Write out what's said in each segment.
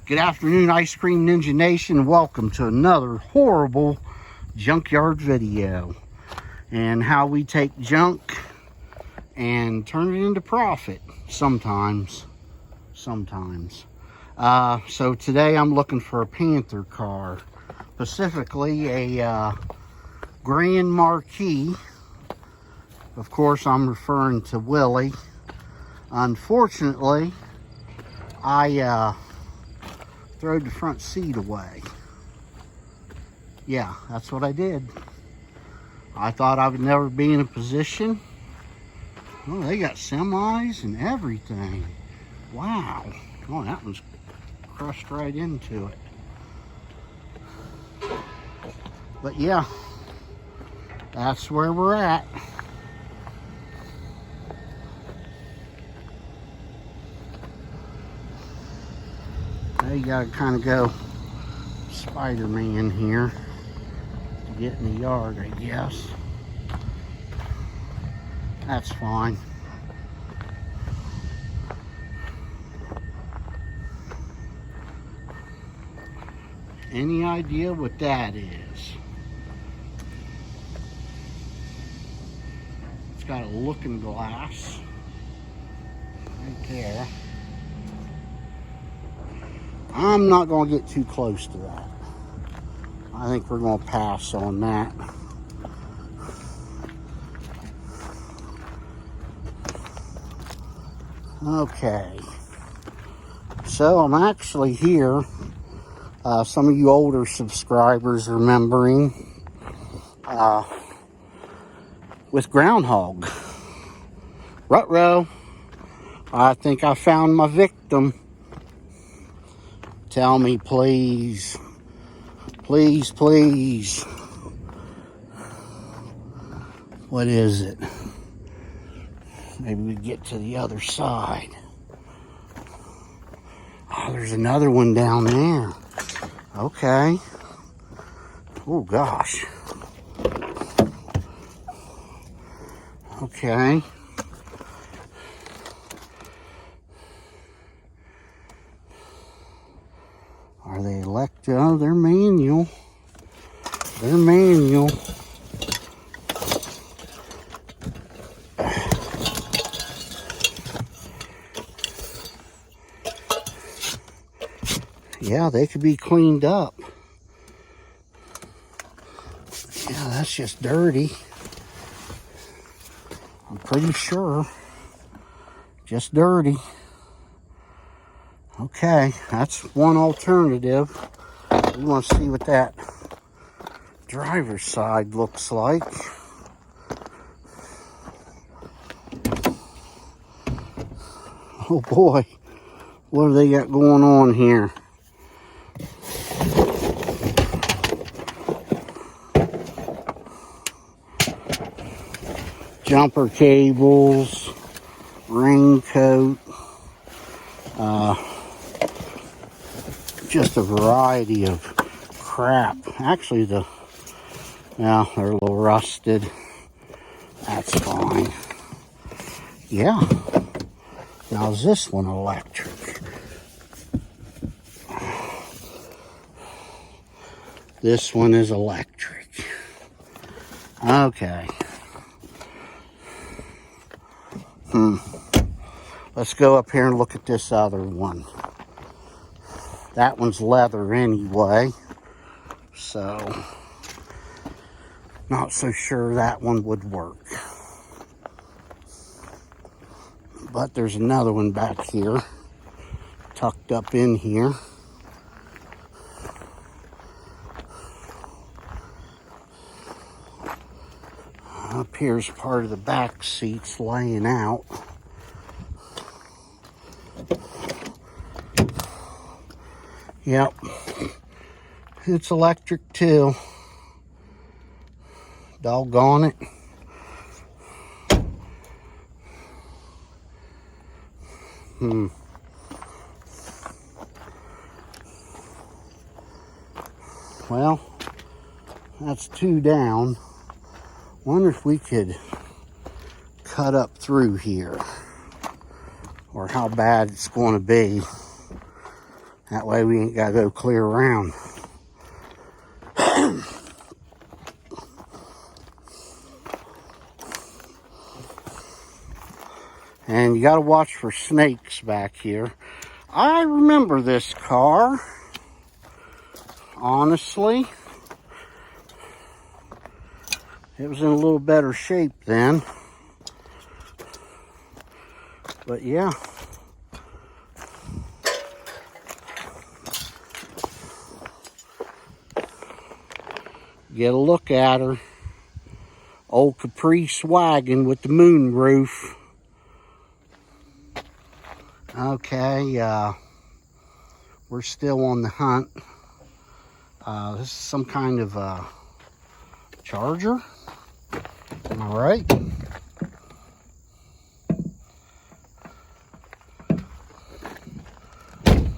Good afternoon, Ice Cream Ninja Nation. Welcome to another horrible junkyard video. And how we take junk and turn it into profit. Sometimes. So today I'm looking for a Panther car. Specifically a Grand Marquis. Of course, I'm referring to Willie. Unfortunately, I throwed the front seat away. Yeah, that's what I did. I thought I would never be in a position. Oh, they got semis and everything. Wow. Oh, that one's crushed right into it. But yeah, that's where we're at. Now you gotta kind of go Spider-Man here to get in the yard, I guess. That's fine. Any idea what that is? It's got a looking glass right there. I'm not going to get too close to that. I think we're going to pass on that. Okay. So I'm actually here. Some of you older subscribers remembering with Groundhog. Ruh-roh. I think I found my victim. Tell me, please. Please, please. What is it? Maybe we get to the other side. Oh, there's another one down there. Okay. Oh, gosh. Okay. Are they electric? Oh, they're manual. They're manual. Yeah, they could be cleaned up. Yeah, that's just dirty. I'm pretty sure. Just dirty. Okay, that's one alternative. We want to see what that driver's side looks like. Oh boy, what do they got going on here? Jumper cables, raincoat, just a variety of crap. Actually, they're a little rusted. That's fine. Yeah. Now, is this one electric? This one is electric. Okay. Let's go up here and look at this other one. That one's leather anyway, so not so sure that one would work. But there's another one back here, tucked up in here. Up here's part of the back seats laying out. Yep, it's electric too. Doggone it. Well, that's two down. Wonder if we could cut up through here, or how bad it's going to be. That way we ain't gotta go clear around. And you gotta watch for snakes back here. I remember this car, honestly. It was in a little better shape then. But yeah. Get a look at her. Old Caprice wagon with the moon roof. Okay, we're still on the hunt. This is some kind of Charger. Am I right?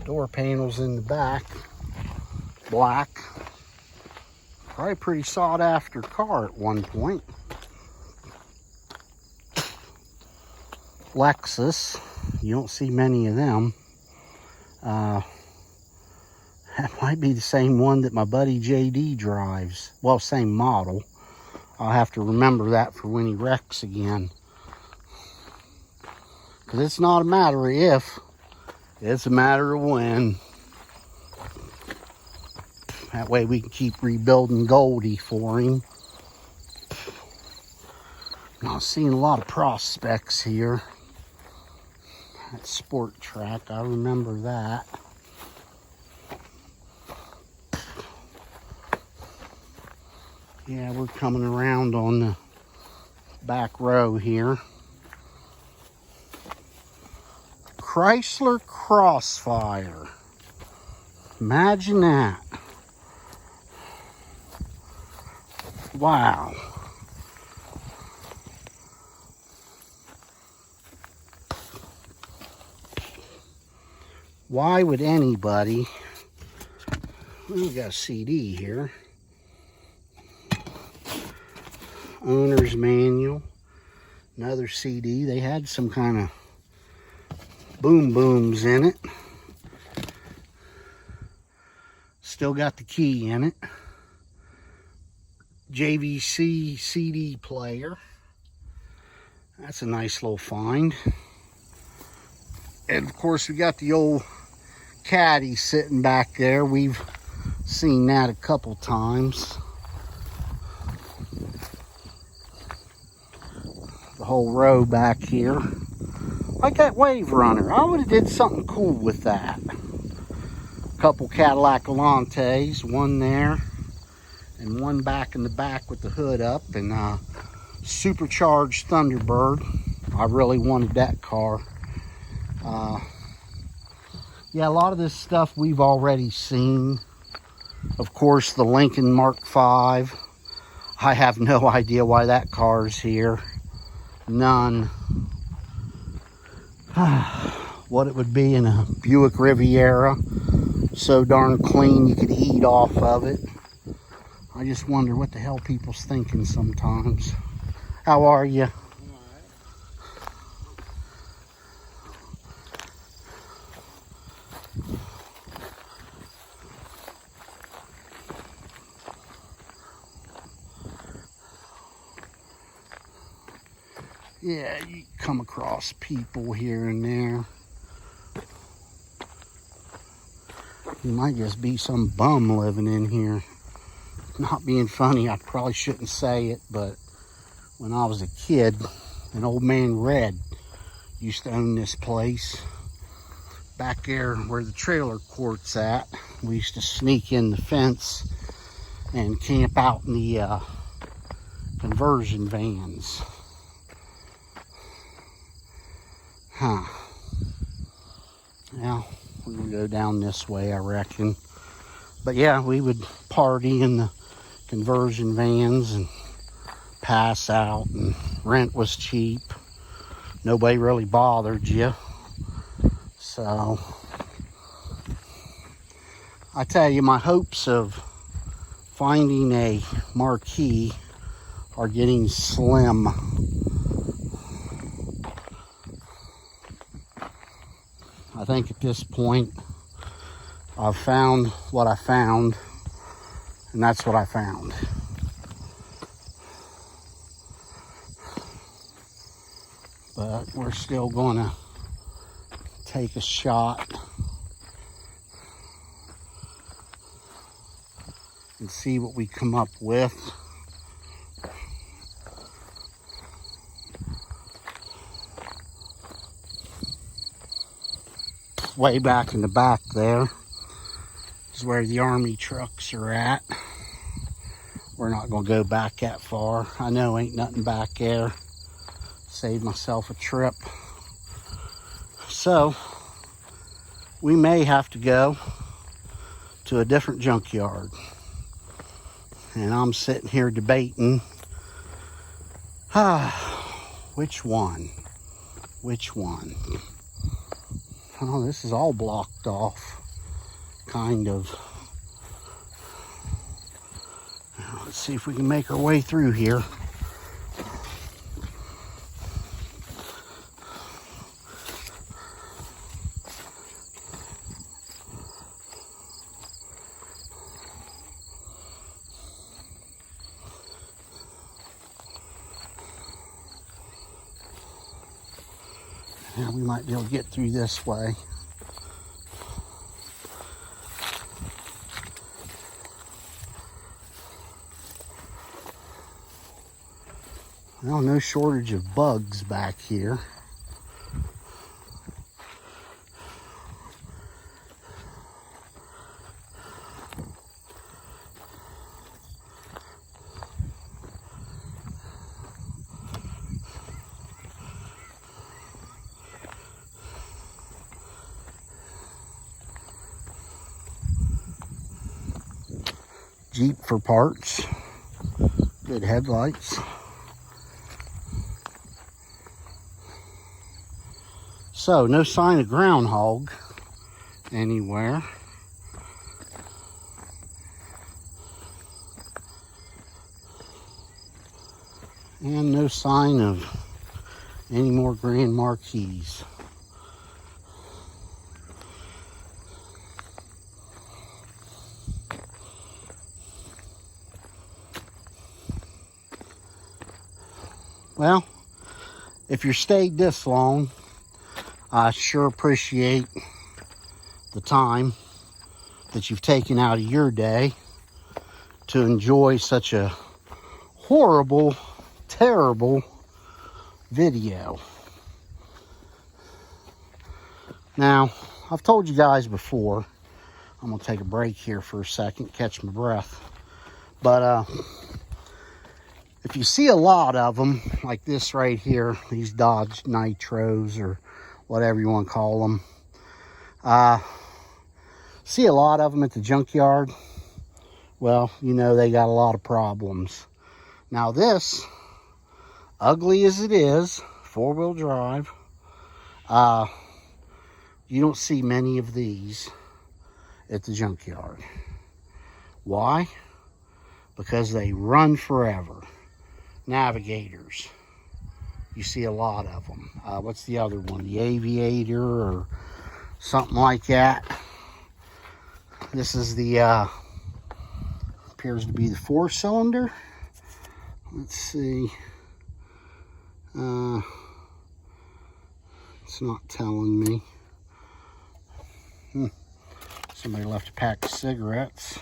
Door panels in the back. Black. Probably a pretty sought after car at one point. Lexus. You don't see many of them. That might be the same one that my buddy JD drives. Well, same model. I'll have to remember that for when he wrecks again. Because it's not a matter of if, it's a matter of when. That way we can keep rebuilding Goldie for him. Now, I'm seeing a lot of prospects here. That Sport Track, I remember that. Yeah, we're coming around on the back row here. Chrysler Crossfire. Imagine that. Wow. Why would anybody... We got a CD here. Owner's manual. Another CD. They had some kind of boom booms in it. Still got the key in it. JVC CD player. That's a nice little find. And of course we got the old caddy sitting back there. We've seen that a couple times. The whole row back here. Like that Wave Runner. I would have did something cool with that. A couple Cadillac Elantes, one there and one back in the back with the hood up, and supercharged Thunderbird. I really wanted that car. Yeah, a lot of this stuff we've already seen. Of course, the Lincoln Mark V. I have no idea why that car's here. None. What it would be in a Buick Riviera. So darn clean you could eat off of it. I just wonder what the hell people's thinking sometimes. How are you? Yeah, you come across people here and there. You might just be some bum living in here. Not being funny, I probably shouldn't say it, but when I was a kid, an old man Red used to own this place. Back there where the trailer court's at, we used to sneak in the fence and camp out in the conversion vans. Huh. Now, we're gonna go down this way, I reckon. But yeah, we would party in the conversion vans and pass out, and rent was cheap. Nobody really bothered you. So, I tell you, my hopes of finding a Marquis are getting slim. I think at this point, I've found what I found, and that's what I found. But we're still gonna take a shot and see what we come up with. Way back in the back there is where the army trucks are at. We're not gonna go back that far. I know ain't nothing back there. Save myself a trip. So we may have to go to a different junkyard. And I'm sitting here debating, which one? Which one? Oh, this is all blocked off, kind of. Now, let's see if we can make our way through here. Yeah, we might be able to get through this way. Well, no shortage of bugs back here. Jeep for parts, good headlights. So no sign of groundhog anywhere. And no sign of any more Grand Marquis. Well, if you stayed this long, I sure appreciate the time that you've taken out of your day to enjoy such a horrible, terrible video. Now, I've told you guys before, I'm going to take a break here for a second, catch my breath. But if you see a lot of them, like this right here, these Dodge Nitros or whatever you want to call them, see a lot of them at the junkyard, well, you know they got a lot of problems. Now this, ugly as it is, four-wheel drive, you don't see many of these at the junkyard. Why? Because they run forever. Navigators, you see a lot of them. What's the other one? The Aviator or something like that. This is the appears to be the 4-cylinder. Let's see. It's not telling me. Somebody left a pack of cigarettes.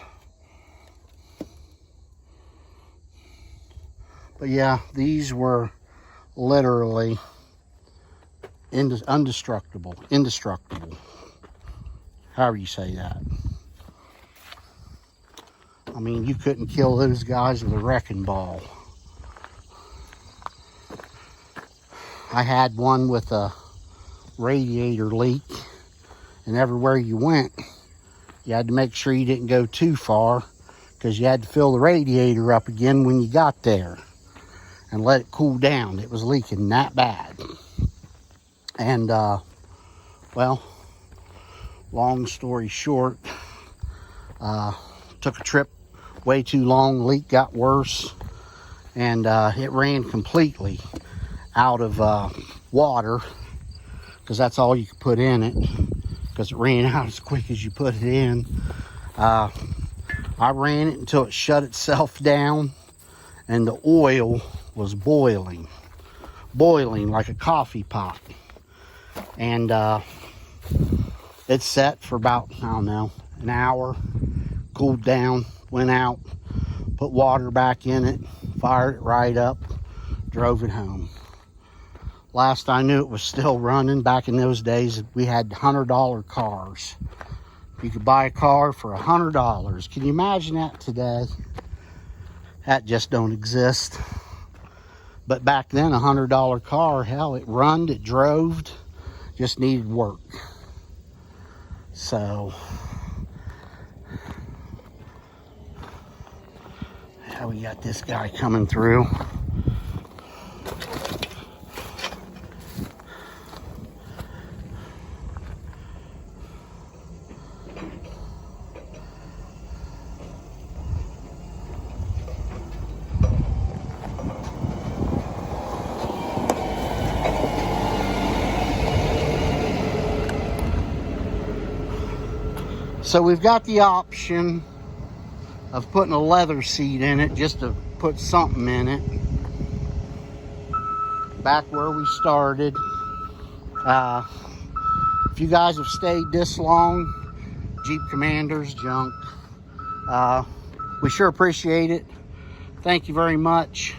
But yeah, these were literally indestructible. However you say that. I mean, you couldn't kill those guys with a wrecking ball. I had one with a radiator leak, and everywhere you went, you had to make sure you didn't go too far, because you had to fill the radiator up again when you got there and let it cool down. It was leaking that bad. And well, long story short, took a trip way too long, leak got worse, and it ran completely out of water, because that's all you could put in it, because it ran out as quick as you put it in. I ran it until it shut itself down and the oil was boiling like a coffee pot. And it set for about, I don't know, an hour, cooled down, went out, put water back in it, fired it right up, drove it home. Last I knew, it was still running. Back in those days, we had $100 cars. You could buy a car for $100. Can you imagine that today? That just don't exist. But back then, a $100 car, hell, it run, it drove, just needed work. So, yeah, we got this guy coming through. So we've got the option of putting a leather seat in it just to put something in it. Back where we started. If you guys have stayed this long, Jeep Commanders junk, we sure appreciate it. Thank you very much.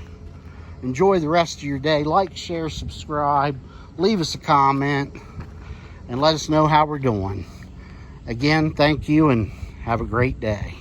Enjoy the rest of your day. Like, share, subscribe, leave us a comment, and let us know how we're doing. Again, thank you and have a great day.